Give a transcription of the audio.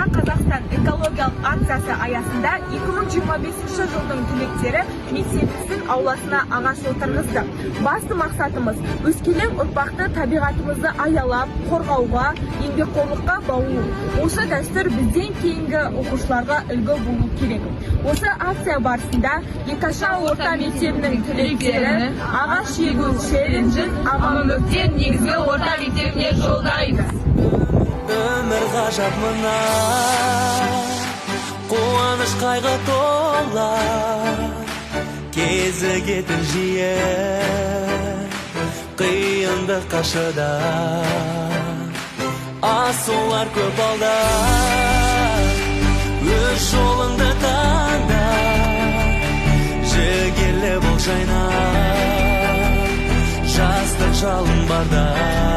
Жаңа Қазақстан экологиялық акциясы аясында 2025 жылдың түлектері мектебіміздің ауласына ағаш отырғызды. Басты мақсатымыз өскелең ұрпақты табиғатымызды аялап, қорғауға, еңбекқорлыққа баулу. Осы дәстүр бізден кейінгі оқушыларға үлгі болу керек. Осы акция барысында Екаша орта мектебінің түлектері ағаш егу челленджін Аманбөктен негізгі орта мектебіне жолдаймыз. Өмір ғажап мына, қуаныш қайғы тола, кезігетін жиі, қиындыққа шыда, асулар көп алда, өз жолыңды таңда, жігерлі бол жайна, жастық жалын барда.